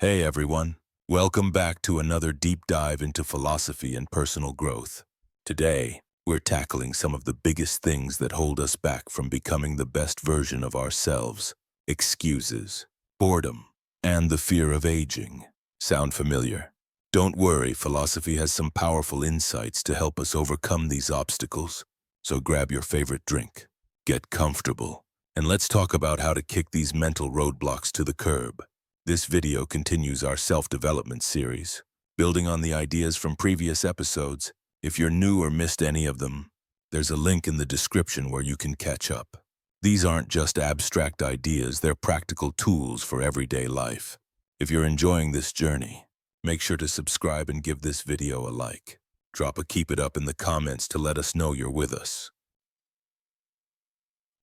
Hey everyone, welcome back to another deep dive into philosophy and personal growth. Today, we're tackling some of the biggest things that hold us back from becoming the best version of ourselves: excuses, boredom, and the fear of aging. Sound familiar? Don't worry, philosophy has some powerful insights to help us overcome these obstacles. So grab your favorite drink, get comfortable, and let's talk about how to kick these mental roadblocks to the curb. This video continues our self-development series, building on the ideas from previous episodes. If you're new or missed any of them, there's a link in the description where you can catch up. These aren't just abstract ideas, they're practical tools for everyday life. If you're enjoying this journey, make sure to subscribe and give this video a like. Drop a keep it up in the comments to let us know you're with us.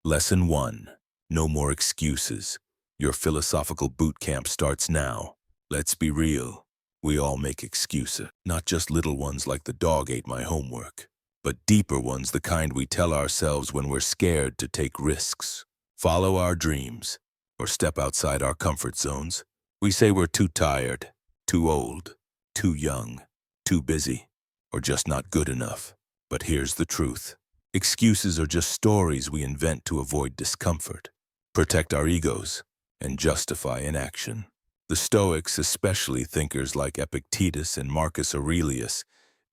Lesson 1. No more excuses. Your philosophical boot camp starts now. Let's be real. We all make excuses, not just little ones like the dog ate my homework, but deeper ones, the kind we tell ourselves when we're scared to take risks, follow our dreams, or step outside our comfort zones. We say we're too tired, too old, too young, too busy, or just not good enough. But here's the truth. Excuses are just stories we invent to avoid discomfort, protect our egos, and justify inaction. The Stoics, especially thinkers like Epictetus and Marcus Aurelius,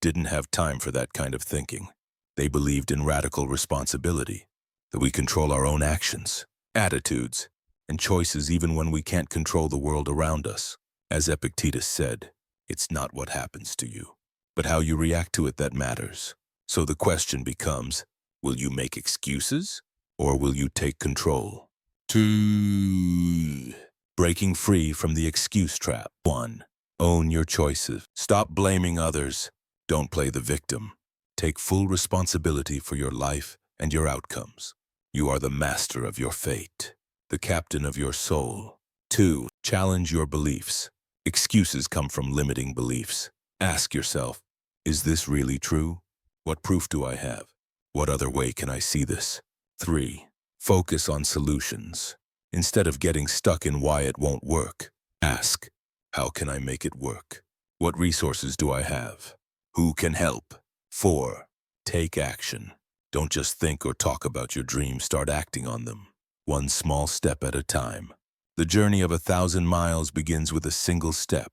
didn't have time for that kind of thinking. They believed in radical responsibility, that we control our own actions, attitudes, and choices even when we can't control the world around us. As Epictetus said, it's not what happens to you, but how you react to it that matters. So the question becomes, will you make excuses, or will you take control? 2. Breaking free from the excuse trap. 1. Own your choices. Stop blaming others. Don't play the victim. Take full responsibility for your life and your outcomes. You are the master of your fate, the captain of your soul. 2. Challenge your beliefs. Excuses come from limiting beliefs. Ask yourself, is this really true? What proof do I have? What other way can I see this? 3. Focus on solutions. Instead of getting stuck in why it won't work, ask, how can I make it work? What resources do I have? Who can help? 4. Take action. Don't just think or talk about your dreams, start acting on them. One small step at a time. The journey of 1,000 miles begins with a single step.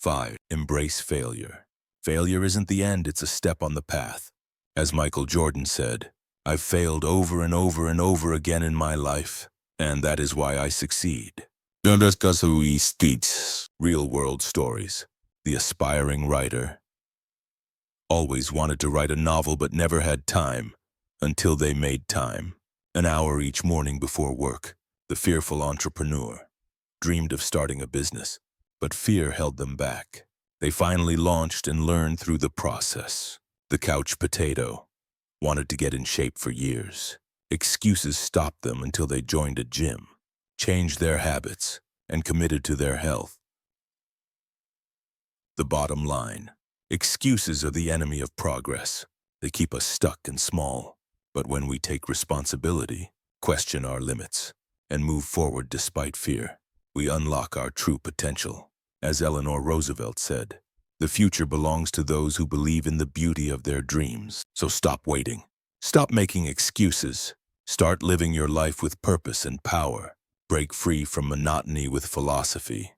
5. Embrace failure. Failure isn't the end, it's a step on the path. As Michael Jordan said, I've failed over and over and over again in my life, and that is why I succeed. Real-world stories. The aspiring writer always wanted to write a novel but never had time, until they made time. An hour each morning before work. The fearful entrepreneur dreamed of starting a business, but fear held them back. They finally launched and learned through the process. The couch potato wanted to get in shape for years. Excuses stopped them until they joined a gym, changed their habits, and committed to their health. The bottom line: excuses are the enemy of progress. They keep us stuck and small. But when we take responsibility, question our limits, and move forward despite fear, we unlock our true potential. As Eleanor Roosevelt said, the future belongs to those who believe in the beauty of their dreams. So stop waiting. Stop making excuses. Start living your life with purpose and power. Break free from monotony with philosophy.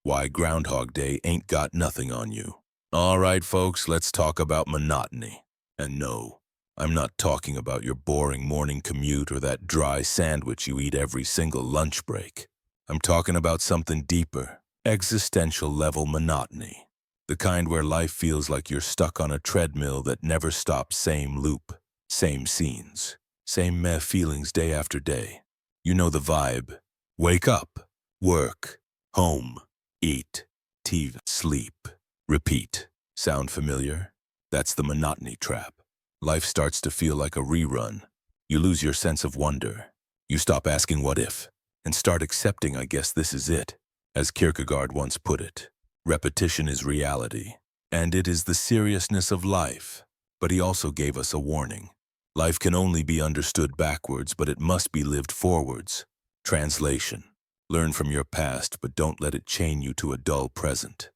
Why Groundhog Day ain't got nothing on you. All right, folks, let's talk about monotony. And no, I'm not talking about your boring morning commute or that dry sandwich you eat every single lunch break. I'm talking about something deeper, existential level monotony. The kind where life feels like you're stuck on a treadmill that never stops. Same loop, same scenes, same meh feelings day after day. You know the vibe. Wake up, work, home, eat, TV, sleep, repeat. Sound familiar? That's the monotony trap. Life starts to feel like a rerun. You lose your sense of wonder. You stop asking what if, and start accepting I guess this is it. As Kierkegaard once put it, repetition is reality, and it is the seriousness of life. But he also gave us a warning. Life can only be understood backwards, but it must be lived forwards. Translation: Learn from your past, but don't let it chain you to a dull present.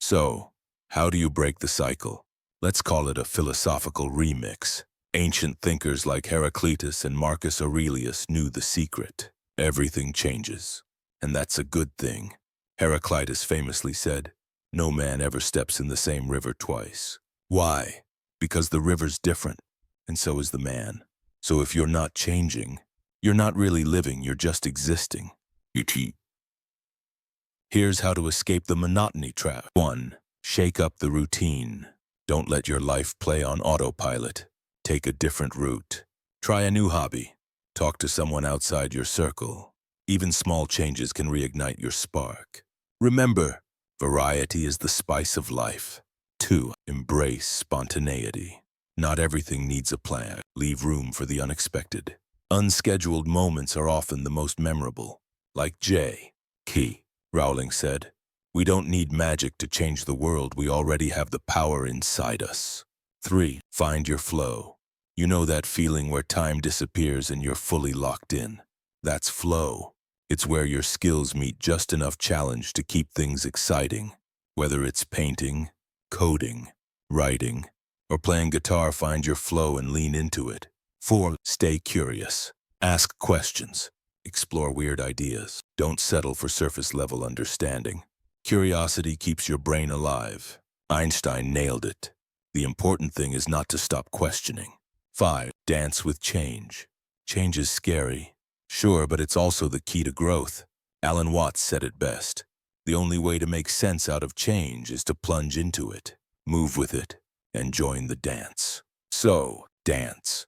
So, how do you break the cycle? Let's call it a philosophical remix. Ancient thinkers like Heraclitus and Marcus Aurelius knew the secret. Everything changes, and that's a good thing. Heraclitus famously said, "No man ever steps in the same river twice." Why? Because the river's different, and so is the man. So if you're not changing, you're not really living, you're just existing. Here's how to escape the monotony trap. 1. Shake up the routine. Don't let your life play on autopilot. Take a different route. Try a new hobby. Talk to someone outside your circle. Even small changes can reignite your spark. Remember, variety is the spice of life. 2. Embrace spontaneity. Not everything needs a plan. Leave room for the unexpected. Unscheduled moments are often the most memorable. Like J.K. Rowling said, "We don't need magic to change the world, we already have the power inside us." 3. Find your flow. You know that feeling where time disappears and you're fully locked in? That's flow. It's where your skills meet just enough challenge to keep things exciting. Whether it's painting, coding, writing, or playing guitar, find your flow and lean into it. 4. Stay curious. Ask questions. Explore weird ideas. Don't settle for surface-level understanding. Curiosity keeps your brain alive. Einstein nailed it. The important thing is not to stop questioning. 5. Dance with change. Change is scary. Sure, but it's also the key to growth. Alan Watts said it best. The only way to make sense out of change is to plunge into it, move with it, and join the dance. So, dance.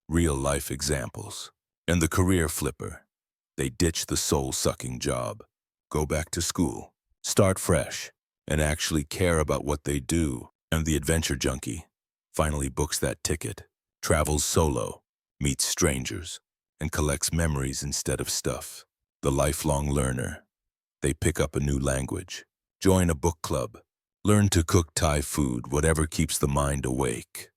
Real-life examples. And the career flipper. They ditch the soul-sucking job, go back to school, start fresh, and actually care about what they do. And the adventure junkie finally books that ticket, travels solo, meets strangers, and collects memories instead of stuff. The lifelong learner. They pick up a new language, join a book club, learn to cook Thai food, whatever keeps the mind awake.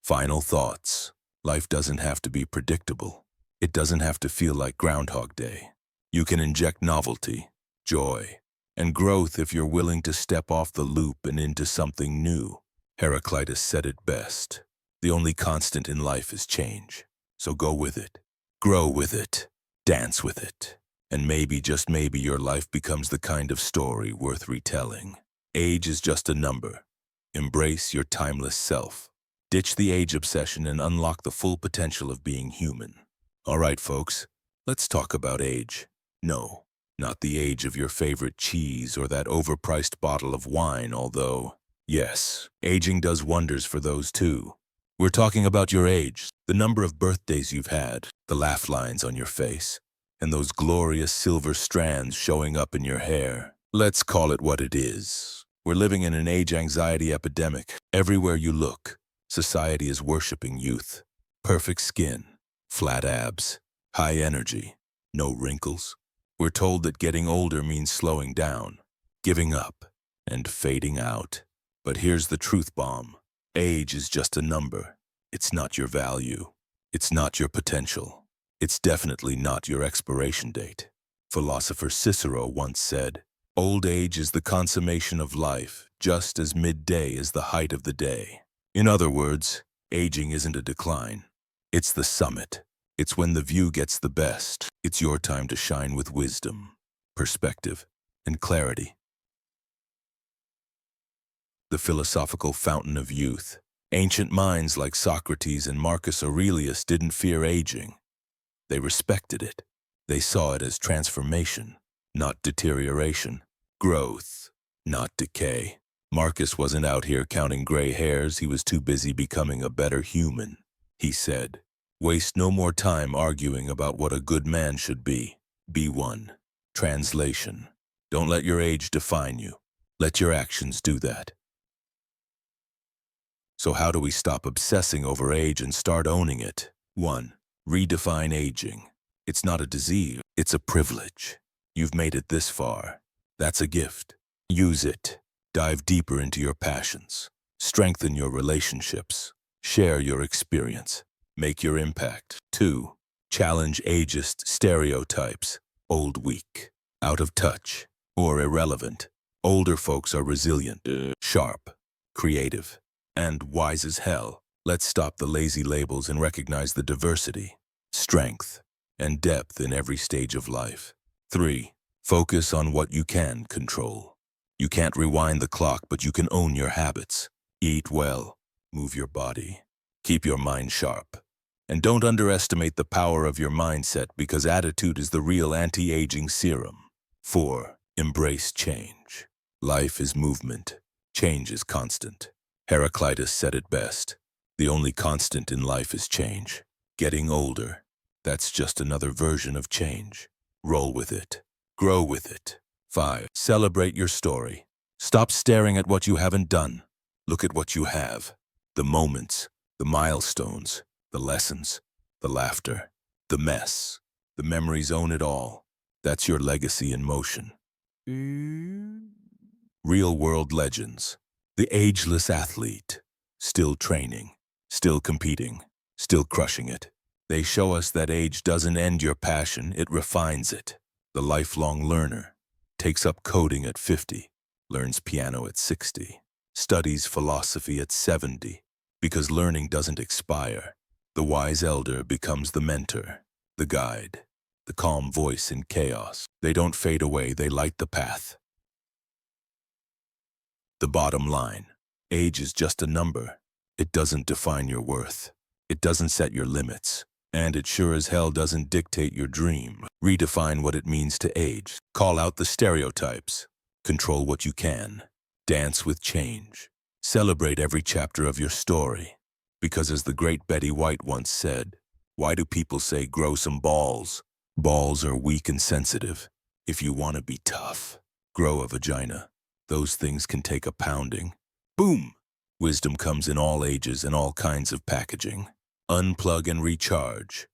Final thoughts. Life doesn't have to be predictable. It doesn't have to feel like Groundhog Day. You can inject novelty, joy, and growth if you're willing to step off the loop and into something new. Heraclitus said it best. The only constant in life is change. So go with it, grow with it, dance with it, and maybe, just maybe, your life becomes the kind of story worth retelling. Age is just a number. Embrace your timeless self. Ditch the age obsession and unlock the full potential of being human. All right, folks, let's talk about age. No, not the age of your favorite cheese or that overpriced bottle of wine, although, yes, aging does wonders for those too. We're talking about your age, the number of birthdays you've had, the laugh lines on your face, and those glorious silver strands showing up in your hair. Let's call it what it is. We're living in an age anxiety epidemic. Everywhere you look, society is worshiping youth. Perfect skin, flat abs, high energy, no wrinkles. We're told that getting older means slowing down, giving up, and fading out. But here's the truth bomb. Age is just a number. It's not your value. It's not your potential. It's definitely not your expiration date. Philosopher Cicero once said, "Old age is the consummation of life, just as midday is the height of the day." In other words, aging isn't a decline. It's the summit. It's when the view gets the best. It's your time to shine with wisdom, perspective, and clarity. The philosophical fountain of youth. Ancient minds like Socrates and Marcus Aurelius didn't fear aging. They respected it. They saw it as transformation, not deterioration. Growth, not decay. Marcus wasn't out here counting gray hairs. He was too busy becoming a better human. He said, "Waste no more time arguing about what a good man should be. Be one." Translation: don't let your age define you. Let your actions do that. So how do we stop obsessing over age and start owning it? 1. Redefine aging. It's not a disease, it's a privilege. You've made it this far. That's a gift. Use it. Dive deeper into your passions. Strengthen your relationships. Share your experience. Make your impact. 2. Challenge ageist stereotypes. Old weak, out of touch, or irrelevant. Older folks are resilient, sharp, creative, and wise as hell. Let's stop the lazy labels and recognize the diversity, strength, and depth in every stage of life. 3. Focus on what you can control. You can't rewind the clock, but you can own your habits. Eat well, move your body, keep your mind sharp. And don't underestimate the power of your mindset, because attitude is the real anti-aging serum. 4. Embrace change. Life is movement. Change is constant. Heraclitus said it best. The only constant in life is change. Getting older, that's just another version of change. Roll with it. Grow with it. 5. Celebrate your story. Stop staring at what you haven't done. Look at what you have. The moments, the milestones, the lessons, the laughter, the mess, the memories. Own it all. That's your legacy in motion. Real-world legends. The ageless athlete. Still training, still competing, still crushing it. They show us that age doesn't end your passion, it refines it. The lifelong learner. Takes up coding at 50, learns piano at 60, studies philosophy at 70, because learning doesn't expire. The wise elder becomes the mentor, the guide, the calm voice in chaos. They don't fade away, they light the path. The bottom line: age is just a number. It doesn't define your worth. It doesn't set your limits. And it sure as hell doesn't dictate your dream. Redefine what it means to age. Call out the stereotypes. Control what you can. Dance with change. Celebrate every chapter of your story. Because as the great Betty White once said, why do people say grow some balls? Balls are weak and sensitive. If you want to be tough, grow a vagina. Those things can take a pounding. Boom! Wisdom comes in all ages and all kinds of packaging. Unplug and recharge.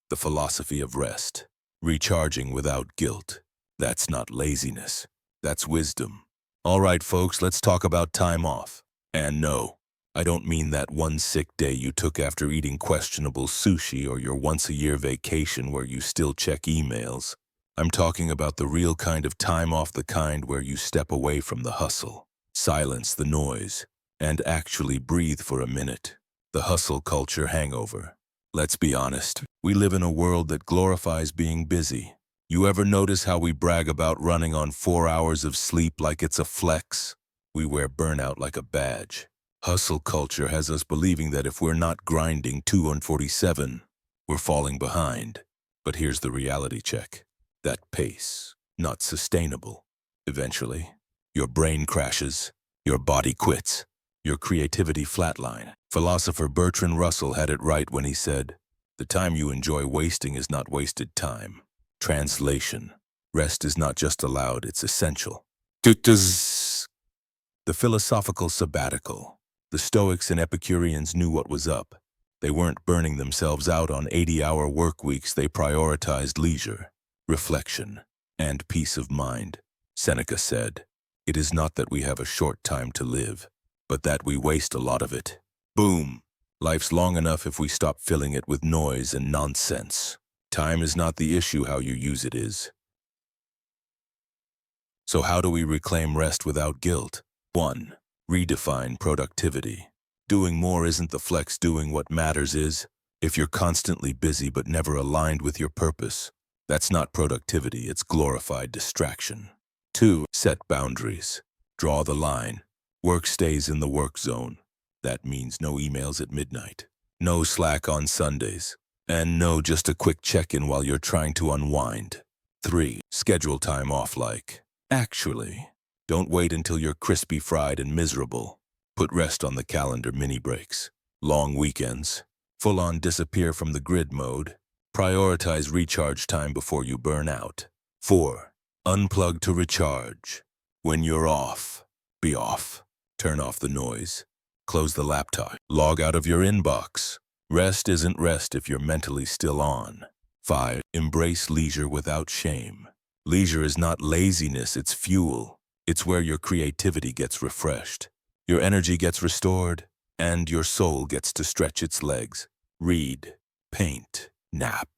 The philosophy of rest. Recharging without guilt. That's not laziness. That's wisdom. All right, folks, let's talk about time off. And no, I don't mean that one sick day you took after eating questionable sushi or your once-a-year vacation where you still check emails. I'm talking about the real kind of time off, the kind where you step away from the hustle, silence the noise, and actually breathe for a minute. The hustle culture hangover. Let's be honest, we live in a world that glorifies being busy. You ever notice how we brag about running on 4 hours of sleep like it's a flex? We wear burnout like a badge. Hustle culture has us believing that if we're not grinding 247, we're falling behind. But here's the reality check. That pace, not sustainable. Eventually, your brain crashes, your body quits, your creativity flatline. Philosopher Bertrand Russell had it right when he said, "The time you enjoy wasting is not wasted time." Translation: rest is not just allowed, it's essential. The philosophical sabbatical. The Stoics and Epicureans knew what was up. They weren't burning themselves out on 80-hour work weeks. They prioritized leisure, reflection, and peace of mind. Seneca said, "It is not that we have a short time to live, but that we waste a lot of it." Boom! Life's long enough if we stop filling it with noise and nonsense. Time is not the issue, how you use it is. So how do we reclaim rest without guilt? 1. Redefine productivity. Doing more isn't the flex, doing what matters is. If you're constantly busy but never aligned with your purpose, that's not productivity, it's glorified distraction. 2. Set boundaries. Draw the line. Work stays in the work zone. That means no emails at midnight, no Slack on Sundays, and no just a quick check-in while you're trying to unwind. 3. Schedule time off like, actually. Don't wait until you're crispy fried and miserable. Put rest on the calendar, mini breaks, long weekends, full-on disappear from the grid mode. Prioritize recharge time before you burn out. 4. Unplug to recharge. When you're off, be off. Turn off the noise. Close the laptop. Log out of your inbox. Rest isn't rest if you're mentally still on. 5. Embrace leisure without shame. Leisure is not laziness, it's fuel. It's where your creativity gets refreshed, your energy gets restored, and your soul gets to stretch its legs. Read, paint, nap,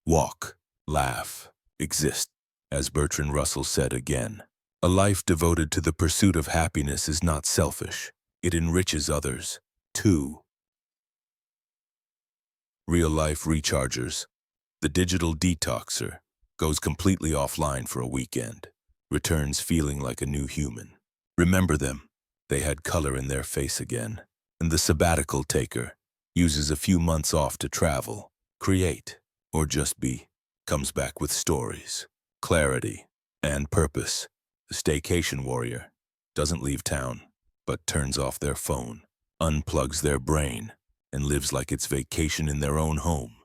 walk, laugh, exist. As Bertrand Russell said again, a life devoted to the pursuit of happiness is not selfish. It enriches others, too. Real-life rechargers. The digital detoxer goes completely offline for a weekend, returns feeling like a new human. Remember them? They had color in their face again. And the sabbatical taker uses a few months off to travel, create, or just be, comes back with stories, clarity, and purpose. The staycation warrior doesn't leave town, but turns off their phone, unplugs their brain, and lives like it's vacation in their own home.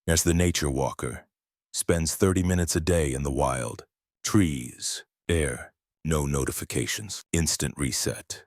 As the nature walker spends 30 minutes a day in the wild, trees, air, no notifications, instant reset.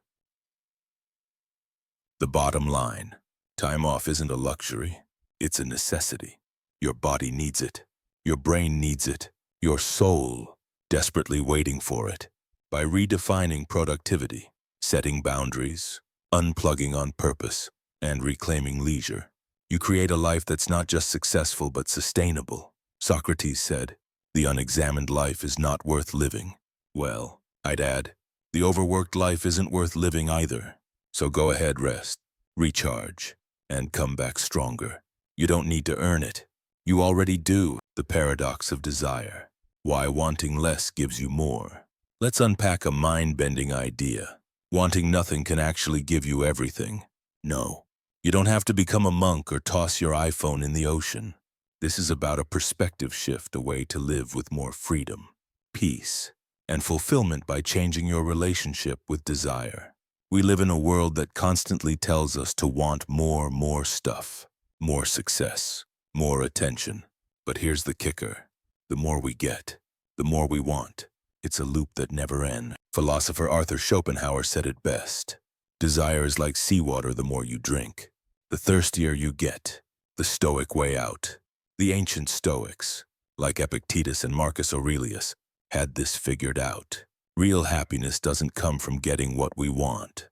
The bottom line, time off isn't a luxury, it's a necessity. Your body needs it, your brain needs it, your soul desperately waiting for it. By redefining productivity, setting boundaries, unplugging on purpose, and reclaiming leisure, you create a life that's not just successful but sustainable. Socrates said, "The unexamined life is not worth living." Well, I'd add, the overworked life isn't worth living either. So go ahead, rest, recharge, and come back stronger. You don't need to earn it. You already do. The paradox of desire. Why wanting less gives you more. Let's unpack a mind-bending idea. Wanting nothing can actually give you everything. No, you don't have to become a monk or toss your iPhone in the ocean. This is about a perspective shift, a way to live with more freedom, peace, and fulfillment by changing your relationship with desire. We live in a world that constantly tells us to want more stuff, more success, more attention. But here's the kicker. The more we get, the more we want. It's a loop that never ends. Philosopher Arthur Schopenhauer said it best. Desire is like seawater. The more you drink, the thirstier you get. The Stoic way out. The ancient Stoics, like Epictetus and Marcus Aurelius, had this figured out. Real happiness doesn't come from getting what we want.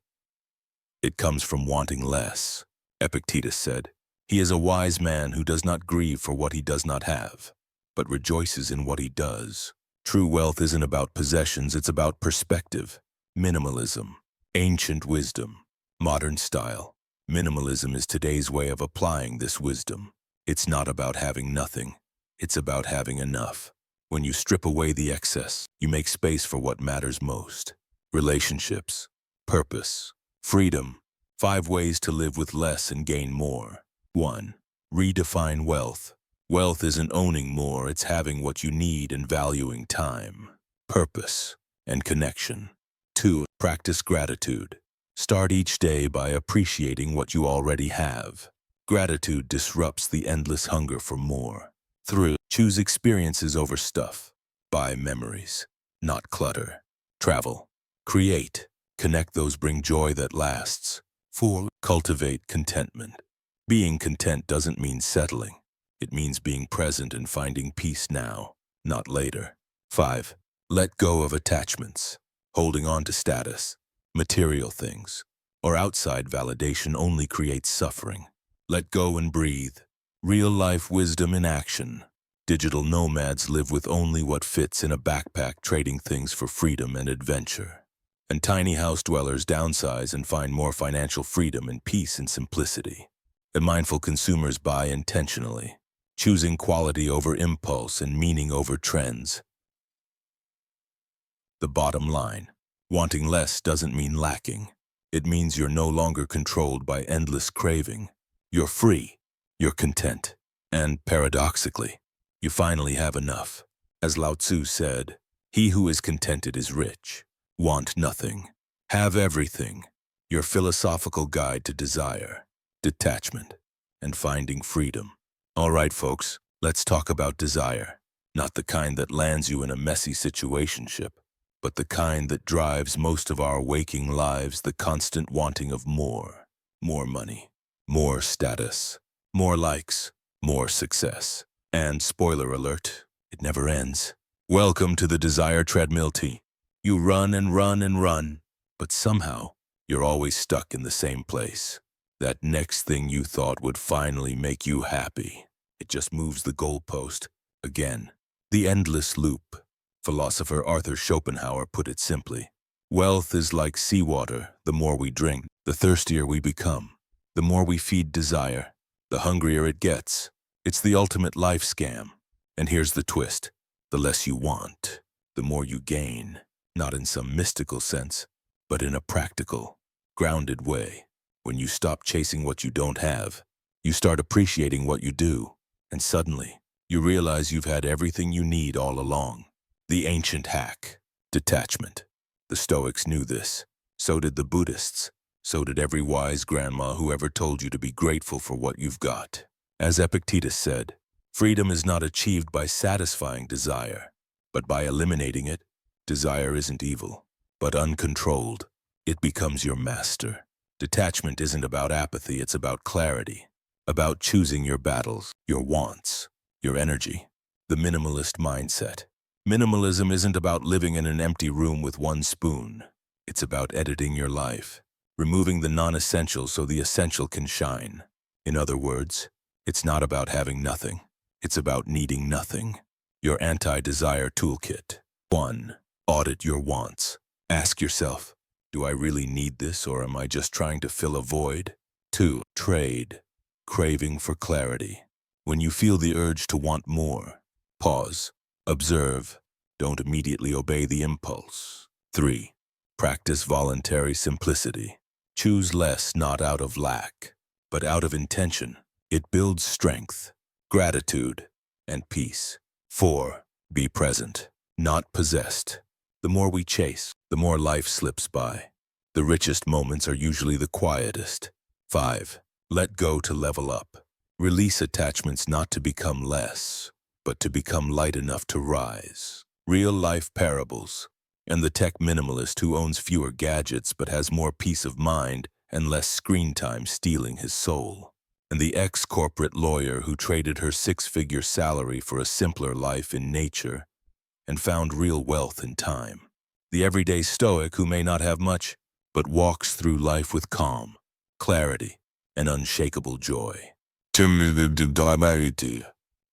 It comes from wanting less. Epictetus said, "He is a wise man who does not grieve for what he does not have, but rejoices in what he does." True wealth isn't about possessions, it's about perspective. Minimalism, ancient wisdom, modern style. Minimalism is today's way of applying this wisdom. It's not about having nothing, it's about having enough. When you strip away the excess, you make space for what matters most. Relationships, purpose, freedom. 5 ways to live with less and gain more. 1. Redefine wealth. Wealth isn't owning more, it's having what you need and valuing time, purpose, and connection. 2. Practice gratitude. Start each day by appreciating what you already have. Gratitude disrupts the endless hunger for more. 3. Choose experiences over stuff. Buy memories, not clutter. Travel, create, connect. Those bring joy that lasts. 4. Cultivate contentment. Being content doesn't mean settling. It means being present and finding peace now, not later. 5. Let go of attachments. Holding on to status, material things, or outside validation only creates suffering. Let go and breathe. Real-life wisdom in action. Digital nomads live with only what fits in a backpack, trading things for freedom and adventure. And tiny house dwellers downsize and find more financial freedom and peace in simplicity. And mindful consumers buy intentionally, choosing quality over impulse and meaning over trends. The bottom line, wanting less doesn't mean lacking. It means you're no longer controlled by endless craving. You're free, you're content, and paradoxically, you finally have enough. As Lao Tzu said, "He who is contented is rich. Want nothing, have everything." Your philosophical guide to desire, detachment, and finding freedom. All right, folks, let's talk about desire. Not the kind that lands you in a messy situationship, but the kind that drives most of our waking lives, the constant wanting of more. More money, more status, more likes, more success. And spoiler alert, it never ends. Welcome to the desire treadmill. You run and run and run, but somehow you're always stuck in the same place. That next thing you thought would finally make you happy. It just moves the goalpost. Again. The endless loop. Philosopher Arthur Schopenhauer put it simply. Wealth is like seawater. The more we drink, the thirstier we become. The more we feed desire, the hungrier it gets. It's the ultimate life scam. And here's the twist. The less you want, the more you gain. Not in some mystical sense, but in a practical, grounded way. When you stop chasing what you don't have, you start appreciating what you do. And suddenly, you realize you've had everything you need all along. The ancient hack. Detachment. The Stoics knew this. So did the Buddhists. So did every wise grandma who ever told you to be grateful for what you've got. As Epictetus said, freedom is not achieved by satisfying desire, but by eliminating it. Desire isn't evil, but uncontrolled. It becomes your master. Detachment isn't about apathy, it's about clarity. About choosing your battles, your wants, your energy. The minimalist mindset. Minimalism isn't about living in an empty room with one spoon. It's about editing your life, removing the non-essential so the essential can shine. In other words, it's not about having nothing. It's about needing nothing. Your anti-desire toolkit. 1. Audit your wants. Ask yourself, do I really need this or am I just trying to fill a void? 2. Trade. Craving for clarity. When you feel the urge to want more, pause. Observe. Don't immediately obey the impulse. 3. Practice voluntary simplicity. Choose less not out of lack, but out of intention. It builds strength, gratitude, and peace. 4. Be present, not possessed. The more we chase, the more life slips by. The richest moments are usually the quietest. 5. Let go to level up. Release attachments not to become less, but to become light enough to rise. Real-life parables. And the tech minimalist who owns fewer gadgets but has more peace of mind and less screen time stealing his soul. And the ex-corporate lawyer who traded her 6-figure salary for a simpler life in nature and found real wealth in time. The everyday Stoic who may not have much, but walks through life with calm, clarity, and unshakable joy.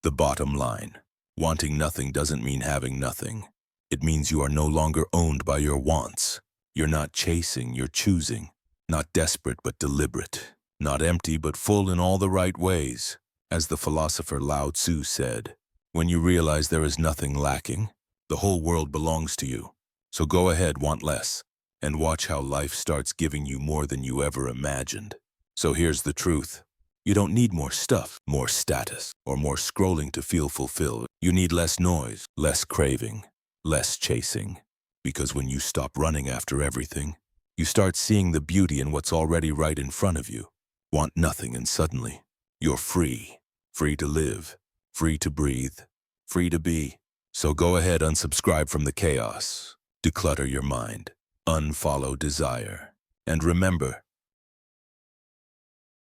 The bottom line. Wanting nothing doesn't mean having nothing. It means you are no longer owned by your wants. You're not chasing, you're choosing. Not desperate but deliberate. Not empty but full in all the right ways. As the philosopher Lao Tzu said, when you realize there is nothing lacking, the whole world belongs to you. So go ahead, want less, and watch how life starts giving you more than you ever imagined. So here's the truth. You don't need more stuff, more status, or more scrolling to feel fulfilled. You need less noise, less craving, less chasing. Because when you stop running after everything, you start seeing the beauty in what's already right in front of you. Want nothing and suddenly, you're free. Free to live, free to breathe, free to be. So go ahead, unsubscribe from the chaos. Declutter your mind. Unfollow desire. And remember,